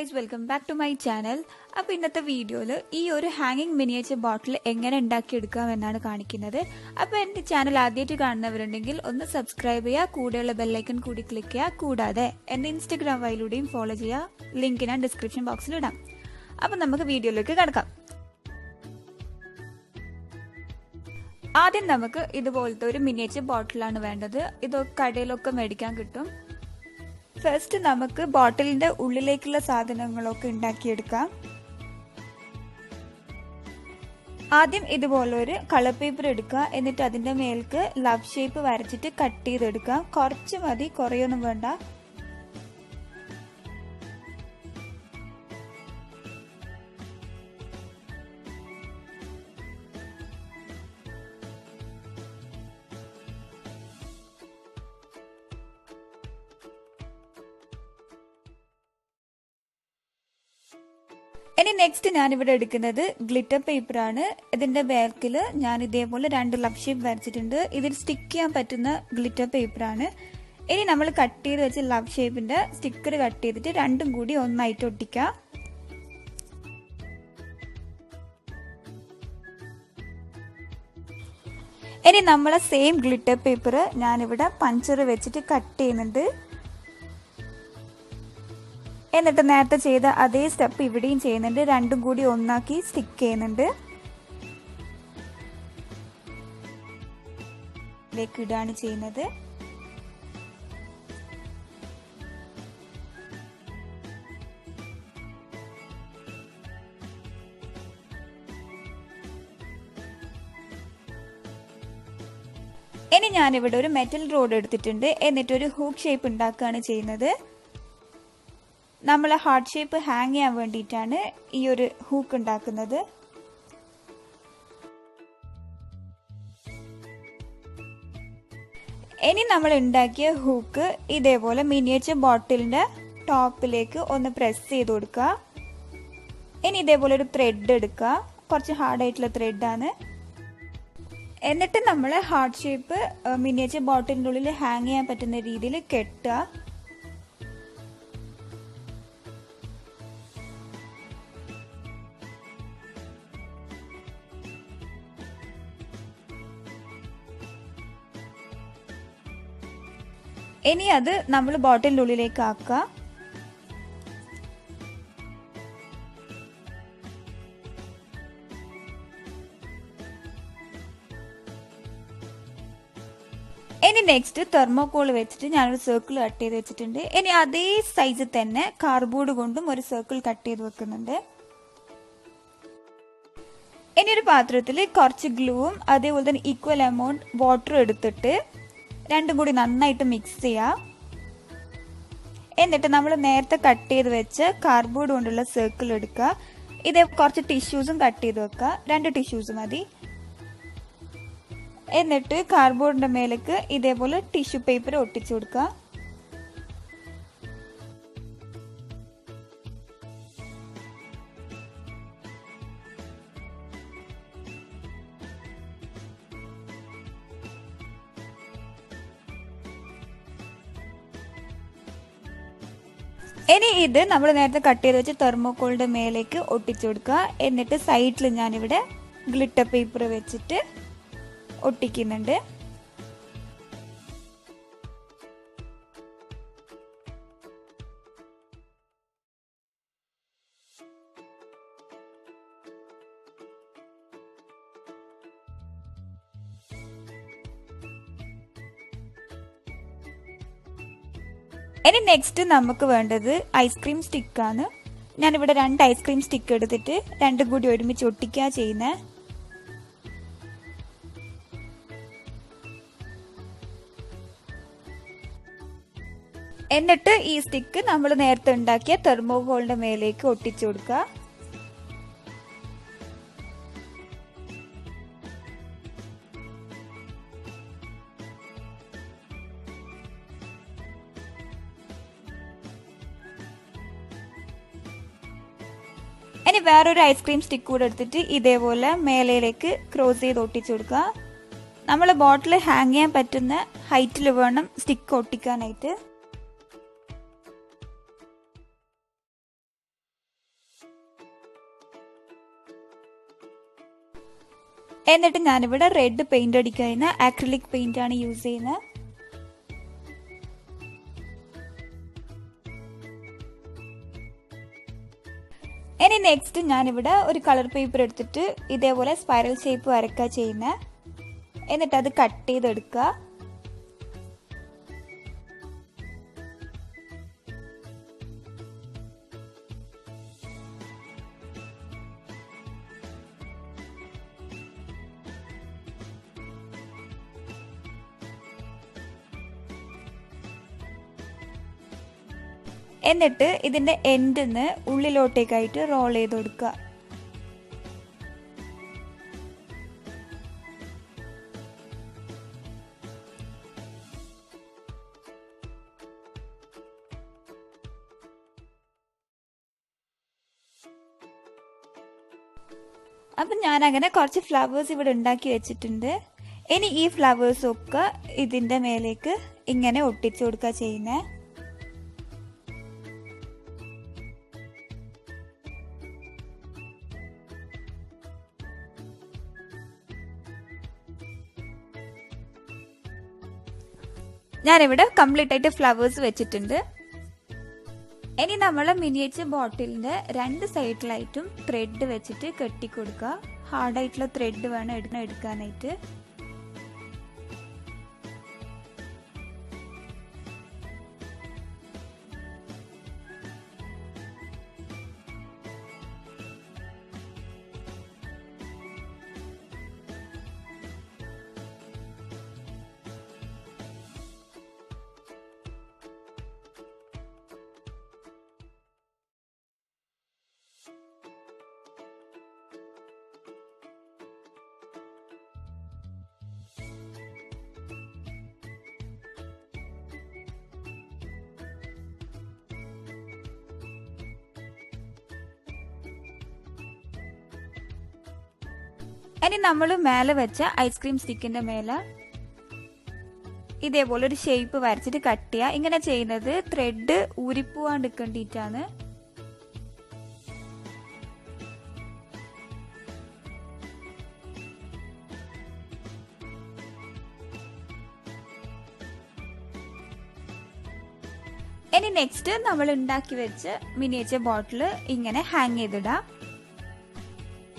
guys, welcome back to my channel. അപ്പോൾ ഇന്നത്തെ വീഡിയോയിൽ ഈ ഒരു ഹാങ്ങിങ് മിനിയേച്ചർ ബോട്ടിൽ എങ്ങനെ ഉണ്ടാക്കിയെടുക്കാം എന്നാണ് കാണിക്കുന്നത്. അപ്പോൾ എൻ്റെ ചാനൽ ആദ്യമായിട്ട് കാണുന്നവരുണ്ടെങ്കിൽ ഒന്ന് സബ്സ്ക്രൈബ് ചെയ്യുക, കൂടെയുള്ള ബെൽ ഐക്കൺ കൂടി ക്ലിക്ക് ചെയ്യുക. കൂടാതെ എൻ്റെ ഇൻസ്റ്റാഗ്രാം വഴിയിലൂടെയും ഫോളോ ചെയ്യുക. ലിങ്ക് ഞാൻ ഡിസ്ക്രിപ്ഷൻ ബോക്സിൽ ഇടാം. അപ്പോൾ നമുക്ക് വീഡിയോയിലേക്ക് കടക്കാം. ആദ്യം നമുക്ക് ഇതുപോലത്തെ ഒരു മിനിയേച്ചർ ബോട്ടിലാണ് വേണ്ടത്. ഇത് കടയിലൊക്കെ മേടിക്കാൻ കിട്ടും. ഫസ്റ്റ് നമുക്ക് ബോട്ടിലിന്റെ ഉള്ളിലേക്കുള്ള സാധനങ്ങളൊക്കെ ഉണ്ടാക്കിയെടുക്കാം. ആദ്യം ഇതുപോലെ ഒരു കളർ പേപ്പർ എടുക്കുക. എന്നിട്ട് അതിന്റെ മേൽക്ക് ലവ് ഷേപ്പ് വരച്ചിട്ട് കട്ട് ചെയ്തെടുക്കാം. കുറച്ച് മതി, കുറയൊന്നും വേണ്ട. ഇനി നെക്സ്റ്റ് ഞാൻ ഇവിടെ എടുക്കുന്നത് ഗ്ലിറ്റർ പേപ്പർ ആണ്. ഇതിന്റെ ബാക്കിൽ ഞാൻ ഇതേപോലെ 2 ലവ് ഷേപ്പ് വരച്ചിട്ടുണ്ട്. ഇതിൽ സ്റ്റിക്ക് ചെയ്യാൻ പറ്റുന്ന ഗ്ലിറ്റർ പേപ്പർ ആണ്. ഇനി നമ്മൾ കട്ട് ചെയ്ത് വെച്ച ലവ് ഷേപ്പിന്റെ സ്റ്റിക്കർ കട്ട് ചെയ്തിട്ട് രണ്ടും കൂടി ഒന്നായിട്ട് ഒട്ടിക്കാം. ഇനി നമ്മളെ സെയിം ഗ്ലിറ്റർ പേപ്പർ ഞാനിവിടെ പഞ്ചർ വെച്ചിട്ട് കട്ട് ചെയ്യുന്നുണ്ട്. എന്നിട്ട് നേരത്തെ ചെയ്ത അതേ സ്റ്റെപ്പ് ഇവിടെയും ചെയ്യുന്നുണ്ട്. രണ്ടും കൂടി ഒന്നാക്കി സ്റ്റിക്ക് ചെയ്യുന്നുണ്ട്. ഇതിലേക്ക് ഇടാണ് ചെയ്യുന്നത്. ഇനി ഞാനിവിടെ ഒരു മെറ്റൽ റോഡ് എടുത്തിട്ടുണ്ട്. എന്നിട്ടൊരു ഹൂക്ക് ഷേപ്പ് ഉണ്ടാക്കുകയാണ് ചെയ്യുന്നത്. നമ്മൾ ഹാർട്ട് ഷേപ്പ് ഹാങ് ചെയ്യാൻ വേണ്ടിയിട്ടാണ് ഈ ഒരു ഹൂക്ക് ഉണ്ടാക്കുന്നത്. ഇനി നമ്മൾ ഉണ്ടാക്കിയ ഹൂക്ക് ഇതേപോലെ മിനിയേച്ചർ ബോട്ടിലിന്റെ ടോപ്പിലേക്ക് ഒന്ന് പ്രസ് ചെയ്ത് കൊടുക്കുക. ഇനി ഇതേപോലെ ഒരു ത്രെഡ് എടുക്കുക. കുറച്ച് ഹാർഡായിട്ടുള്ള ത്രെഡാണ്. എന്നിട്ട് നമ്മൾ ഹാർട്ട് ഷേപ്പ് മിനിയേച്ചർ ബോട്ടിലിൻ്റെ ഉള്ളിൽ ഹാങ് ചെയ്യാൻ പറ്റുന്ന രീതിയിൽ കെട്ടുക. ഇനി അത് നമ്മൾ ബോട്ടിലിൻ്റെ ഉള്ളിലേക്ക് ആക്കുക. ഇനി നെക്സ്റ്റ് തെർമോകോൾ വെച്ചിട്ട് ഞാനൊരു സർക്കിൾ കട്ട് ചെയ്ത് വെച്ചിട്ടുണ്ട്. ഇനി അതേ സൈസിൽ തന്നെ കാർഡ്ബോർഡ് കൊണ്ടും ഒരു സർക്കിൾ കട്ട് ചെയ്ത് വെക്കുന്നുണ്ട്. ഇനി ഒരു പാത്രത്തിൽ കുറച്ച് ഗ്ലൂവും അതേപോലെ തന്നെ ഈക്വൽ എമൗണ്ട് വാട്ടറും എടുത്തിട്ട് രണ്ടും കൂടി നന്നായിട്ട് മിക്സ് ചെയ്യുക. എന്നിട്ട് നമ്മൾ നേരത്തെ കട്ട് ചെയ്ത് വെച്ച് കാർഡ്ബോർഡ് കൊണ്ടുള്ള സർക്കിൾ എടുക്കുക. ഇതേ കുറച്ച് ടിഷ്യൂസും കട്ട് ചെയ്ത് വെക്കുക. 2 ടിഷ്യൂസ് മതി. എന്നിട്ട് കാർഡ്ബോർഡിന്റെ മേലേക്ക് ഇതേപോലെ ടിഷ്യൂ പേപ്പർ ഒട്ടിച്ചു കൊടുക്കുക. ഇനി ഇത് നമ്മൾ നേരത്തെ കട്ട് ചെയ്ത് വെച്ച് തെർമോകോളിന്റെ മേലേക്ക് ഒട്ടിച്ചു കൊടുക്കുക. എന്നിട്ട് സൈഡിൽ ഞാനിവിടെ ഗ്ലിറ്റർ പേപ്പർ വെച്ചിട്ട് ഒട്ടിക്കുന്നുണ്ട്. ഇനി നെക്സ്റ്റ് നമുക്ക് വേണ്ടത് ഐസ്ക്രീം സ്റ്റിക്കാണ്. ഞാനിവിടെ 2 ഐസ്ക്രീം സ്റ്റിക്ക് എടുത്തിട്ട് രണ്ടും കൂടി ഒരുമിച്ച് ഒട്ടിക്കുക ചെയ്യുന്നത്. എന്നിട്ട് ഈ സ്റ്റിക്ക് നമ്മൾ നേരത്തെ ഉണ്ടാക്കിയ തെർമോകോളിന്റെ മേലേക്ക് ഒട്ടിച്ചു കൊടുക്കുക. ഇനി വേറൊരു ഐസ്ക്രീം സ്റ്റിക്ക് കൂടെ എടുത്തിട്ട് ഇതേപോലെ മേലയിലേക്ക് ക്രോസ് ചെയ്ത് ഒട്ടിച്ചു കൊടുക്കുക. നമ്മൾ ബോട്ടിൽ ഹാങ് ചെയ്യാൻ പറ്റുന്ന ഹൈറ്റിൽ വേണം സ്റ്റിക്ക് ഒട്ടിക്കാനായിട്ട്. എന്നിട്ട് ഞാനിവിടെ റെഡ് പെയിന്റ് അടിക്കുന്ന അക്രിലിക് പെയിന്റ് ആണ് യൂസ് ചെയ്യുന്നത്. ഇനി നെക്സ്റ്റ് ഞാനിവിടെ ഒരു കളർ പേപ്പർ എടുത്തിട്ട് ഇതേപോലെ സ്പൈറൽ ഷേപ്പ് വരയ്ക്കുക ചെയ്യുന്നത്. എന്നിട്ട് അത് കട്ട് ചെയ്തെടുക്കുക. എന്നിട്ട് ഇതിന്റെ എൻഡിന്ന് ഉള്ളിലോട്ടേക്കായിട്ട് റോൾ ചെയ്ത് കൊടുക്കുക. അപ്പം ഞാൻ അങ്ങനെ കുറച്ച് ഫ്ലവേഴ്സ് ഇവിടെ ഉണ്ടാക്കി വെച്ചിട്ടുണ്ട്. ഇനി ഈ ഫ്ലവേഴ്സ് ഒക്കെ ഇതിന്റെ മേലേക്ക് ഇങ്ങനെ ഒട്ടിച്ചു കൊടുക്കുക ചെയ്യുന്നേ. ഞാനിവിടെ കംപ്ലീറ്റ് ആയിട്ട് ഫ്ലവേഴ്സ് വെച്ചിട്ടുണ്ട്. ഇനി നമ്മൾ മിനിയേച്ചർ ബോട്ടിലിന്റെ രണ്ട് സൈഡിലായിട്ടും ത്രെഡ് വെച്ചിട്ട് കെട്ടിക്കൊടുക്കുക. ഹാർഡായിട്ടുള്ള ത്രെഡ് വേണം എടുക്കാനായിട്ട്. ഇനി നമ്മൾ മേലെ വെച്ച ഐസ്ക്രീം സ്റ്റിക്കിന്റെ മേലെ ഇതേപോലെ ഒരു ഷേപ്പ് വരച്ചിട്ട് കട്ട് ചെയ്യുക. ഇങ്ങനെ ചെയ്യുന്നത് ത്രെഡ് ഊരിപ്പോവാണ്ടിരിക്കേണ്ടിട്ടാണ്. ഇനി നെക്സ്റ്റ് നമ്മൾ ഉണ്ടാക്കി വെച്ച് മിനിയേച്ചർ ബോട്ടിൽ ഇങ്ങനെ ഹാങ് ചെയ്തിടാം.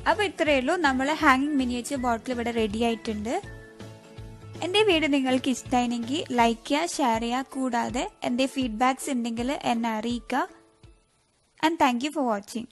അപ്പോൾ ഇത്രയേ ഉള്ളൂ, നമ്മൾ ഹാങ്ങിങ് മിനിയേച്ചർ ബോട്ടിൽ ഇവിടെ റെഡി ആയിട്ടുണ്ട്. എൻ്റെ വീഡിയോ നിങ്ങൾക്ക് ഇഷ്ടമായെങ്കിൽ ലൈക്ക് ചെയ്യുക, ഷെയർ ചെയ്യുക. കൂടാതെ എൻ്റെ ഫീഡ്ബാക്ക്സ് ഉണ്ടെങ്കിൽ എന്നെ അറിയിക്കുക. And thank you for watching.